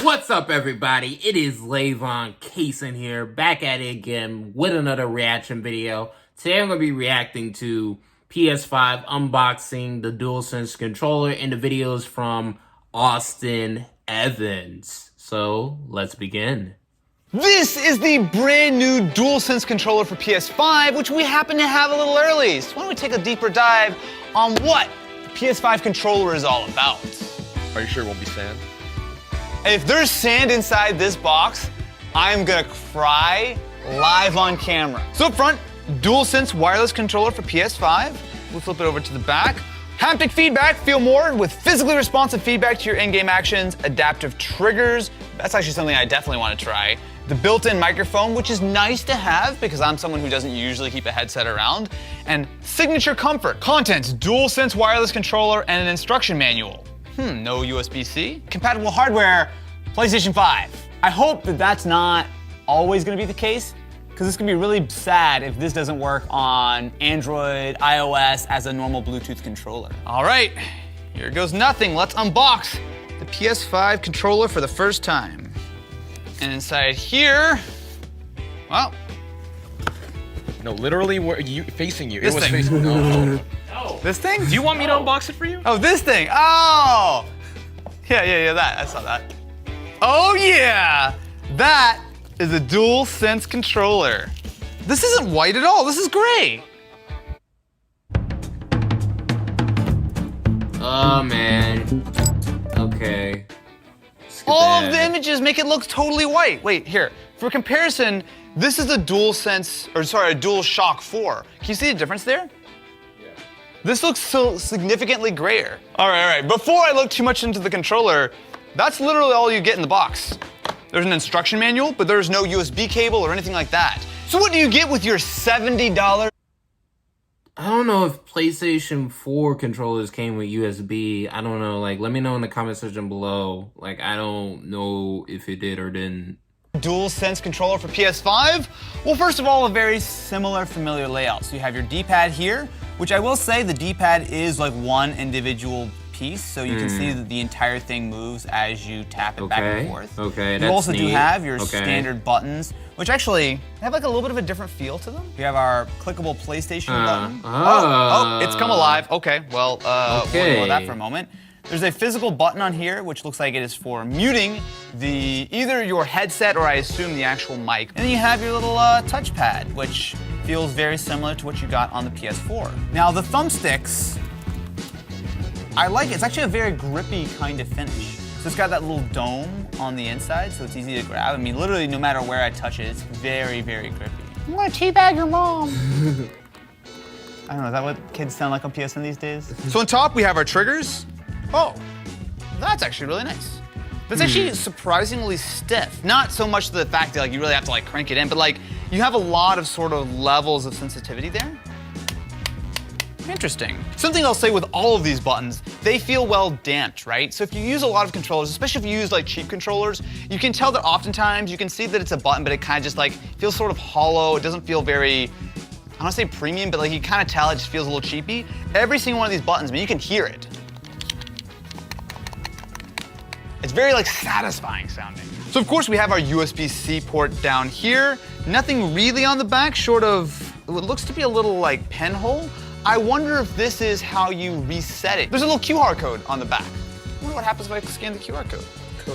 What's up, everybody? It is Lavon, Cason here, back at it again with another reaction video. Today I'm going to be reacting to PS5 unboxing the DualSense controller, and the video is from Austin Evans. So, let's begin. This is the brand new DualSense controller for PS5, which we happen to have a little early. So why don't we take a deeper dive on what the PS5 controller is all about. Are you sure it won't be sand? If there's sand inside this box, I'm gonna cry live on camera. So up front, DualSense wireless controller for PS5. We'll flip it over to the back. Haptic feedback, feel more with physically responsive feedback to your in-game actions, adaptive triggers. That's actually something I definitely want to try. The built-in microphone, which is nice to have because I'm someone who doesn't usually keep a headset around. And signature comfort. Contents, DualSense wireless controller and an instruction manual. No USB-C. Compatible hardware, PlayStation 5. I hope that that's not always gonna be the case, because it's gonna be really sad if this doesn't work on Android, iOS as a normal Bluetooth controller. All right, here goes nothing. Let's unbox the PS5 controller for the first time. And inside here, well. No, literally, facing you. This it was thing. facing no. This thing? Do you want me to unbox it for you? Oh, this thing. Oh! Yeah, that. I saw that. Oh, yeah! That is a DualSense controller. This isn't white at all. This is gray. Oh, man. Okay. All of the images make it look totally white. Wait, here. For comparison, this is a DualSense, or sorry, a DualShock 4. Can you see the difference there? This looks so significantly grayer. All right. Before I look too much into the controller, that's literally all you get in the box. There's an instruction manual, but there's no USB cable or anything like that. So what do you get with your $70? I don't know if PlayStation 4 controllers came with USB. I don't know. Like, let me know in the comment section below. Like, I don't know if it did or didn't. DualSense controller for PS5? Well, first of all, a very similar, familiar layout. So you have your D-pad here, which I will say the D-pad is like one individual piece, so you can see that the entire thing moves as you tap it back and forth. Okay, You also do have your standard buttons, which actually have like a little bit of a different feel to them. We have our clickable PlayStation button. Oh, it's come alive. Okay, well, we'll ignore that for a moment. There's a physical button on here, which looks like it is for muting either your headset or I assume the actual mic. And then you have your little touchpad, which feels very similar to what you got on the PS4. Now the thumbsticks, I like it. It's actually a very grippy kind of finish. So it's got that little dome on the inside, so it's easy to grab. I mean, literally no matter where I touch it, it's very, very grippy. I'm gonna teabag your mom. I don't know, is that what kids sound like on PSN these days? So on top we have our triggers. Oh, that's actually really nice. That's actually surprisingly stiff. Not so much the fact that like you really have to like crank it in, but like you have a lot of sort of levels of sensitivity there. Interesting. Something I'll say with all of these buttons, they feel well damped, right? So if you use a lot of controllers, especially if you use like cheap controllers, you can tell that oftentimes you can see that it's a button, but it kind of just like feels sort of hollow. It doesn't feel very, I don't want to say premium, but like you kind of tell it just feels a little cheapy. Every single one of these buttons, I mean, you can hear it. It's very like satisfying sounding. So of course we have our USB-C port down here. Nothing really on the back, short of what looks to be a little like pinhole. I wonder if this is how you reset it. There's a little QR code on the back. I wonder what happens if I scan the QR code.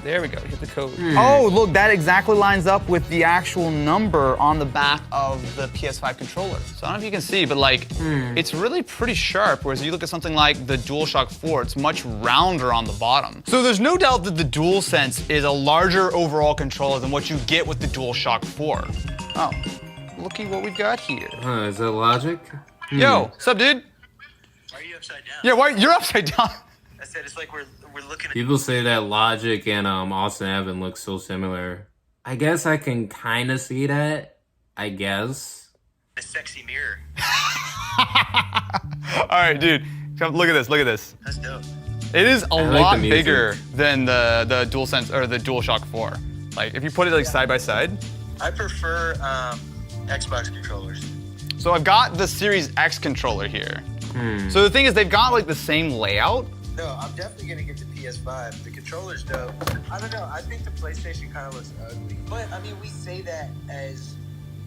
There we go, hit the code. Oh, look, that exactly lines up with the actual number on the back of the PS5 controller. So I don't know if you can see, but like, it's really pretty sharp, whereas you look at something like the DualShock 4, it's much rounder on the bottom. So there's no doubt that the DualSense is a larger overall controller than what you get with the DualShock 4. Oh, looky what we've got here. Is that logic? Yo, what's up, dude? Why are you upside down? Yeah, why you're upside down? I said it's like we're looking at. People say that Logic and Austin Evans look so similar. I guess I can kind of see that. I guess. A sexy mirror. All right, dude. Come look at this. Look at this. That's dope. It is a lot bigger than the DualSense or the DualShock 4. Like if you put it like side by side. I prefer Xbox controllers. So I've got the Series X controller here. So the thing is, they've got like the same layout, No, I'm definitely gonna get the PS5. The controller's dope. I don't know. I think the PlayStation kind of looks ugly, but I mean, we say that as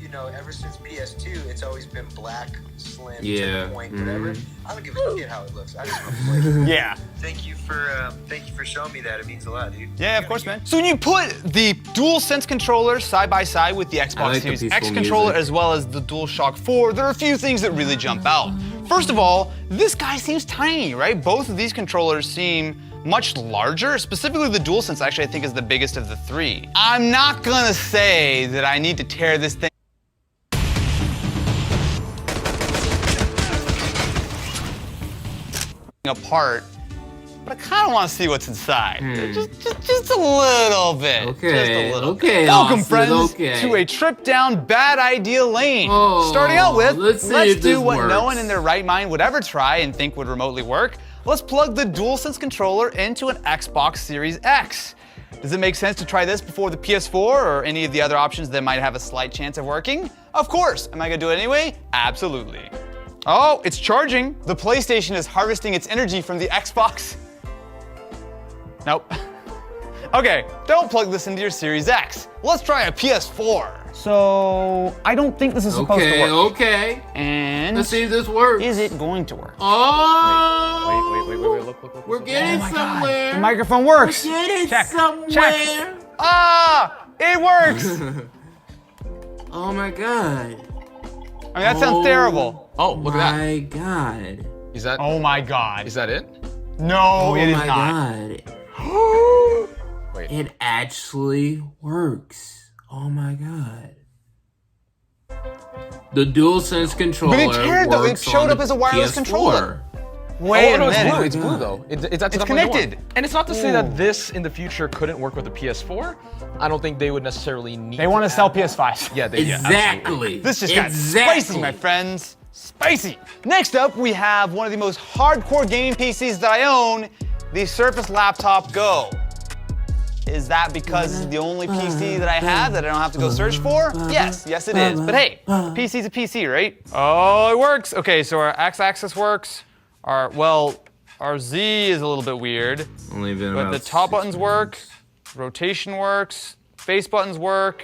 you know, ever since PS2, it's always been black, slim, to the point, whatever. I don't give a shit how it looks. I just want to play it. Yeah. Thank you for showing me that. It means a lot, dude. Yeah, of course, man. So when you put the DualSense controller side by side with the Xbox Series X controller as well as the DualShock 4, there are a few things that really jump out. First of all, this guy seems tiny, right? Both of these controllers seem much larger. Specifically the DualSense actually I think is the biggest of the three. I'm not gonna say that I need to tear this thing apart, but I kind of want to see what's inside. Just a little bit. Okay, just a little. okay. Welcome, Austin, friends, to a trip down bad idea lane. Starting out with, let's do what no one in their right mind would ever try and think would remotely work. Let's plug the DualSense controller into an Xbox Series X. Does it make sense to try this before the PS4 or any of the other options that might have a slight chance of working? Of course. Am I gonna do it anyway? Absolutely. Oh, it's charging. The PlayStation is harvesting its energy from the Xbox. Nope. Okay, don't plug this into your Series X. Let's try a PS4. So, I don't think this is supposed to work. Okay. And let's see if this works. Is it going to work? Oh! Wait, look. We're getting somewhere. The microphone works. We're getting somewhere. Check. Ah! It works! Oh my god. I mean, that sounds terrible. Oh, look at that. My god. Is that? Oh my god. Is that it? No, it is my not. God. Wait. It actually works. Oh my god. The DualSense controller. But it cared though. It works showed on up as a wireless PS4. controller. Wait a no, minute. it's blue though. It's connected. And it's not to say that this in the future couldn't work with the PS4. I don't think they would necessarily need. They want to sell PS5s. Yeah, they Exactly. This just got spicy, my friends. Spicy. Next up, we have one of the most hardcore gaming PCs that I own, the Surface Laptop Go. Is that because it's the only PC that I have that I don't have to go search for? Yes, it is. But hey, PC's a PC, right? Oh, it works. Okay, so our X-axis works. Our Z is a little bit weird. Only been but about the top 6 buttons work, rotation works, face buttons work.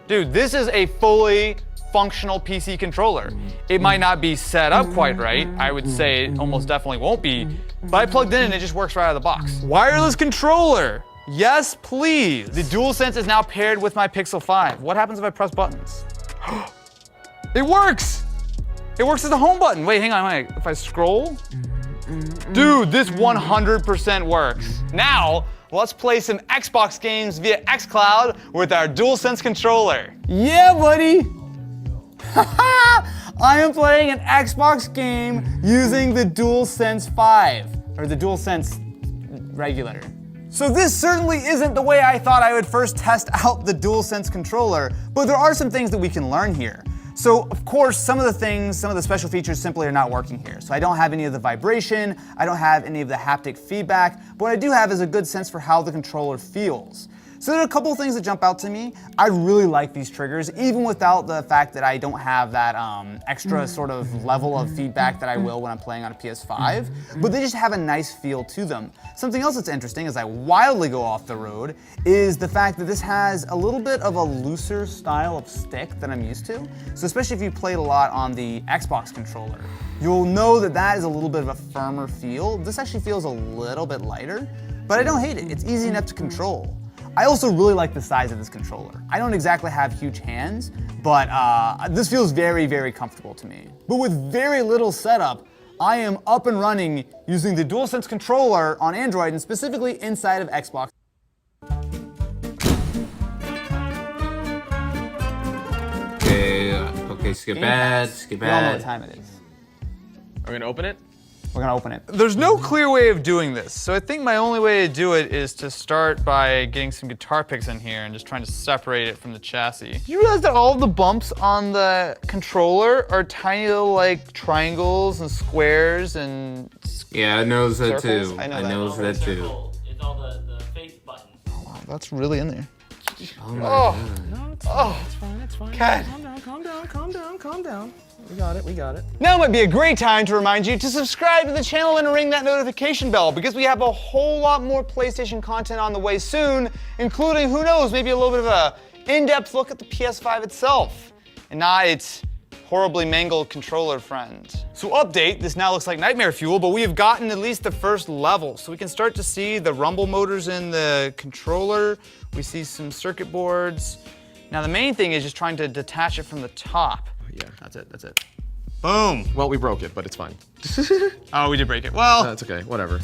Dude, this is a fully functional PC controller. It might not be set up quite right. I would say it almost definitely won't be. But I plugged in and it just works right out of the box. Wireless controller. Yes, please. The DualSense is now paired with my Pixel 5. What happens if I press buttons? It works! It works as a home button. Wait, hang on, if I scroll? Dude, this 100% works. Now, let's play some Xbox games via xCloud with our DualSense controller. Yeah, buddy! I am playing an Xbox game using the DualSense 5, or the DualSense regular. So this certainly isn't the way I thought I would first test out the DualSense controller, but there are some things that we can learn here. So of course, some of the special features simply are not working here. So I don't have any of the vibration, I don't have any of the haptic feedback, but what I do have is a good sense for how the controller feels. So there are a couple of things that jump out to me. I really like these triggers, even without the fact that I don't have that extra sort of level of feedback that I will when I'm playing on a PS5, but they just have a nice feel to them. Something else that's interesting as I wildly go off the road is the fact that this has a little bit of a looser style of stick than I'm used to. So especially if you played a lot on the Xbox controller, you'll know that that is a little bit of a firmer feel. This actually feels a little bit lighter, but I don't hate it. It's easy enough to control. I also really like the size of this controller. I don't exactly have huge hands, but this feels very, very comfortable to me. But with very little setup, I am up and running using the DualSense controller on Android and specifically inside of Xbox. Okay, skip ads. You all know what time it is. Are we gonna open it? We're gonna open it. There's no clear way of doing this, so I think my only way to do it is to start by getting some guitar picks in here and just trying to separate it from the chassis. Do you realize that all the bumps on the controller are tiny little like triangles and squares and yeah, I noticed that circles? too. I noticed that too. It's all the face buttons. Oh, wow, that's really in there. Oh my Oh. God. No, it's fine. It's fine. Cat. Calm down. We got it. Now might be a great time to remind you to subscribe to the channel and ring that notification bell because we have a whole lot more PlayStation content on the way soon, including, who knows, maybe a little bit of a in-depth look at the PS5 itself and not its horribly mangled controller friend. So update, this now looks like nightmare fuel, but we have gotten at least the first level. So we can start to see the rumble motors in the controller. We see some circuit boards. Now the main thing is just trying to detach it from the top. Yeah, that's it. Boom. Well, we broke it, but it's fine. Oh, we did break it. Well, That's okay, whatever.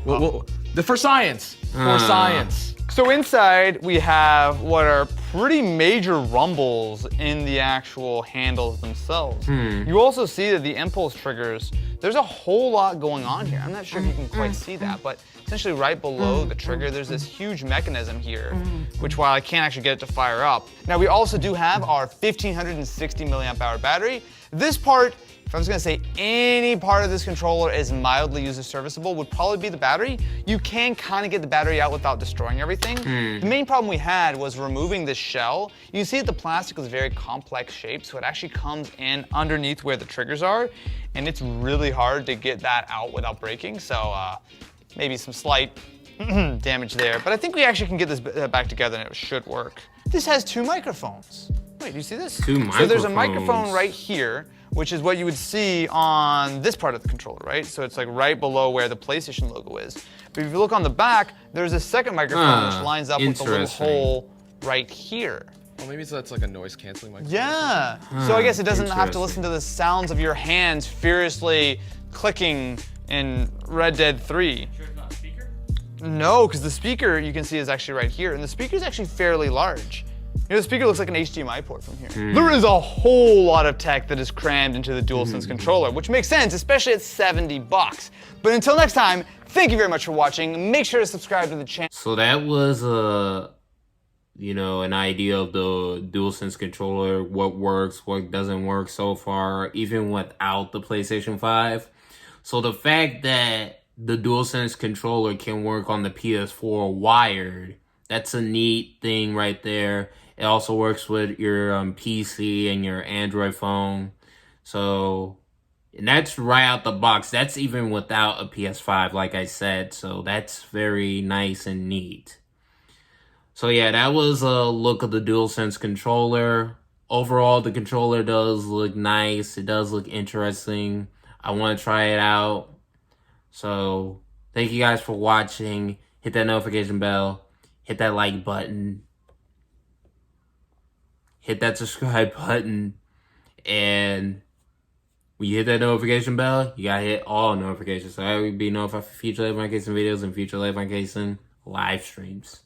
For science. For science. so inside we have what are pretty major rumbles in the actual handles themselves. You also see that the impulse triggers, there's a whole lot going on here. I'm not sure if you can quite see that, but essentially right below the trigger, there's this huge mechanism here, which while I can't actually get it to fire up. Now we also do have our 1560 milliamp hour battery. This part, if I was gonna say any part of this controller is mildly user serviceable, would probably be the battery. You can kind of get the battery out without destroying everything. The main problem we had was removing this shell. You can see that the plastic is very complex shape, so it actually comes in underneath where the triggers are, and it's really hard to get that out without breaking, so maybe some slight damage there. But I think we actually can get this back together and it should work. This has 2 microphones. Wait, do you see this? 2 So there's a microphones. microphone right here, which is what you would see on this part of the controller, right? So it's like right below where the PlayStation logo is. But if you look on the back, there's a second microphone which lines up with the little Interesting. hole right here. Well, maybe that's like a noise canceling microphone. Yeah. So I guess it doesn't have to listen to the sounds of your hands furiously clicking in Red Dead 3. No, because the speaker you can see is actually right here, and the speaker is actually fairly large. You know, the speaker looks like an HDMI port from here. There is a whole lot of tech that is crammed into the DualSense controller, which makes sense, especially at $70. But until next time, thank you very much for watching. Make sure to subscribe to the channel. So that was you know, an idea of the DualSense controller, what works, what doesn't work so far, even without the PlayStation 5. So the fact that the DualSense controller can work on the PS4 wired, that's a neat thing right there. It also works with your PC and your Android phone. So, and that's right out the box. That's even without a PS5, like I said. So that's very nice and neat. So yeah, that was a look of the DualSense controller. Overall, the controller does look nice. It does look interesting. I want to try it out. So thank you guys for watching. Hit that notification bell. Hit that like button. Hit that subscribe button. And when you hit that notification bell, you gotta hit all notifications so I will be notified for future Lavon Cason videos and future Lavon Cason live streams.